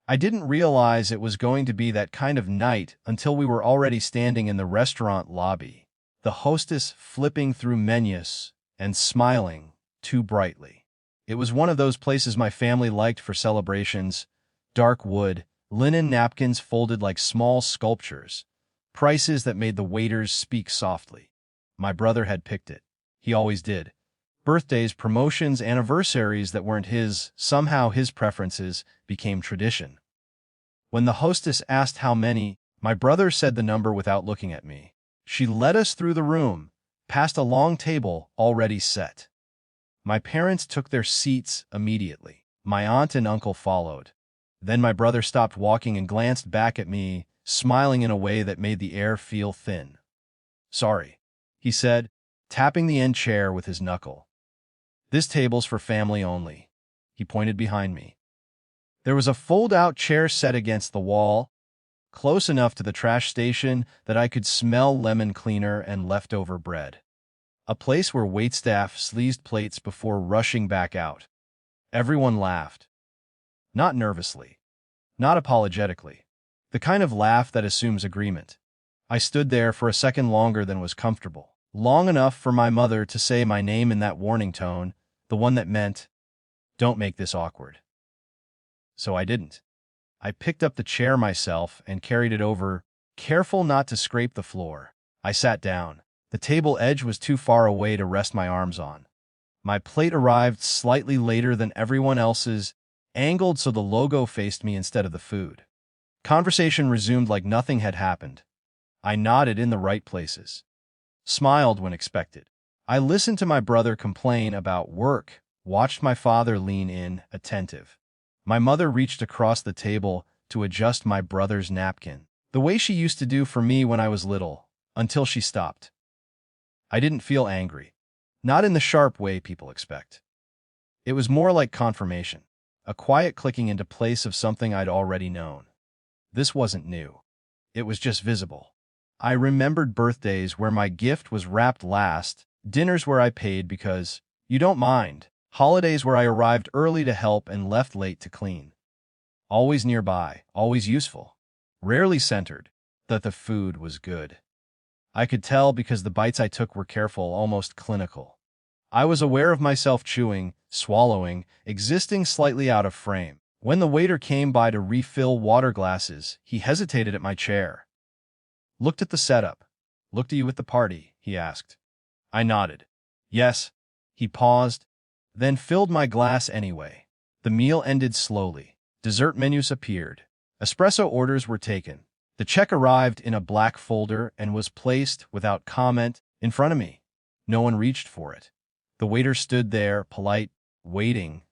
I didn't realize it was going to be that kind of night until we were already standing in the restaurant lobby, the hostess flipping through menus and smiling too brightly. It was one of those places my family liked for celebrations: dark wood, linen napkins folded like small sculptures, prices that made the waiters speak softly. My brother had picked it. He always did. Birthdays, promotions, anniversaries that weren't his, somehow his preferences became tradition. When the hostess asked how many, my brother said the number without looking at me. She led us through the room, past a long table already set. My parents took their seats immediately. My aunt and uncle followed. Then my brother stopped walking and glanced back at me, smiling in a way that made the air feel thin. "Sorry," he said, tapping the end chair with his knuckle. "This table's for family only." He pointed behind me. There was a fold-out chair set against the wall, close enough to the trash station that I could smell lemon cleaner and leftover bread. A place where waitstaff sleazed plates before rushing back out. Everyone laughed. Not nervously. Not apologetically. The kind of laugh that assumes agreement. I stood there for a second longer than was comfortable. Long enough for my mother to say my name in that warning tone, the one that meant, "Don't make this awkward." So I didn't. I picked up the chair myself and carried it over, careful not to scrape the floor. I sat down. The table edge was too far away to rest my arms on. My plate arrived slightly later than everyone else's, angled so the logo faced me instead of the food. Conversation resumed like nothing had happened. I nodded in the right places. Smiled when expected. I listened to my brother complain about work, watched my father lean in, attentive. My mother reached across the table to adjust my brother's napkin, the way she used to do for me when I was little, until she stopped. I didn't feel angry. Not in the sharp way people expect. It was more like confirmation, a quiet clicking into place of something I'd already known. This wasn't new. It was just visible. I remembered birthdays where my gift was wrapped last, dinners where I paid because, "You don't mind," holidays where I arrived early to help and left late to clean. Always nearby, always useful. Rarely centered, that the food was good. I could tell because the bites I took were careful, almost clinical. I was aware of myself chewing, swallowing, existing slightly out of frame. When the waiter came by to refill water glasses, he hesitated at my chair. "Looked at the setup. Looked at you at the party," he asked. I nodded. "Yes." He paused, then filled my glass anyway. The meal ended slowly. Dessert menus appeared. Espresso orders were taken. The check arrived in a black folder and was placed, without comment, in front of me. No one reached for it. The waiter stood there, polite, waiting.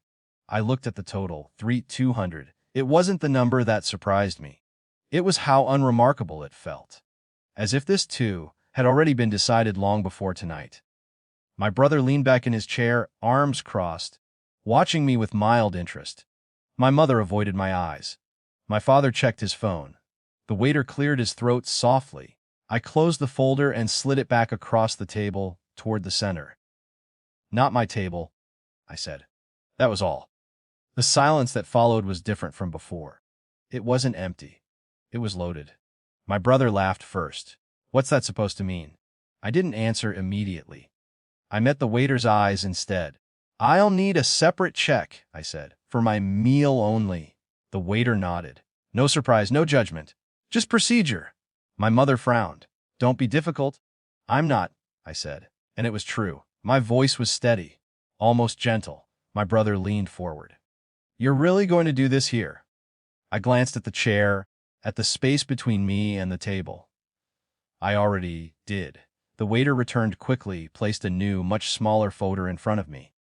I looked at the total, 200. It wasn't the number that surprised me. It was how unremarkable it felt. As if this, too, had already been decided long before tonight. My brother leaned back in his chair, arms crossed, watching me with mild interest. My mother avoided my eyes. My father checked his phone. The waiter cleared his throat softly. I closed the folder and slid it back across the table, toward the center. "Not my table," I said. That was all. The silence that followed was different from before. It wasn't empty. It was loaded. My brother laughed first. "What's that supposed to mean?" I didn't answer immediately. I met the waiter's eyes instead. "I'll need a separate check," I said, "for my meal only." The waiter nodded. "No surprise, no judgment. Just procedure." My mother frowned. "Don't be difficult." "I'm not," I said. And it was true. My voice was steady, almost gentle. My brother leaned forward. "You're really going to do this here?" I glanced at the chair, at the space between me and the table. I already did. The waiter returned quickly, placed a new, much smaller folder in front of me.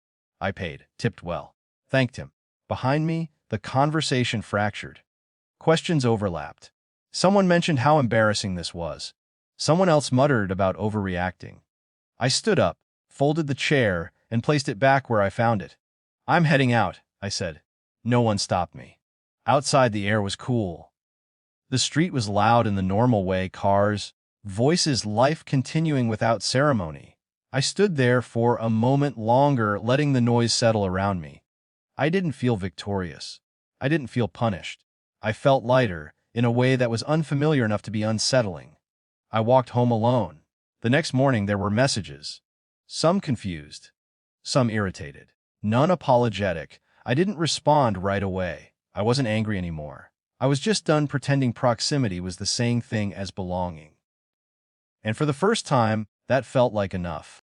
I paid, tipped well, thanked him. Behind me, the conversation fractured. Questions overlapped. Someone mentioned how embarrassing this was. Someone else muttered about overreacting. I stood up, folded the chair, and placed it back where I found it. "I'm heading out," I said. No one stopped me. Outside, the air was cool. The street was loud in the normal way, cars, voices, life continuing without ceremony. I stood there for a moment longer, letting the noise settle around me. I didn't feel victorious. I didn't feel punished. I felt lighter, in a way that was unfamiliar enough to be unsettling. I walked home alone. The next morning there were messages. Some confused, some irritated, none apologetic. I didn't respond right away. I wasn't angry anymore. I was just done pretending proximity was the same thing as belonging. And for the first time, that felt like enough.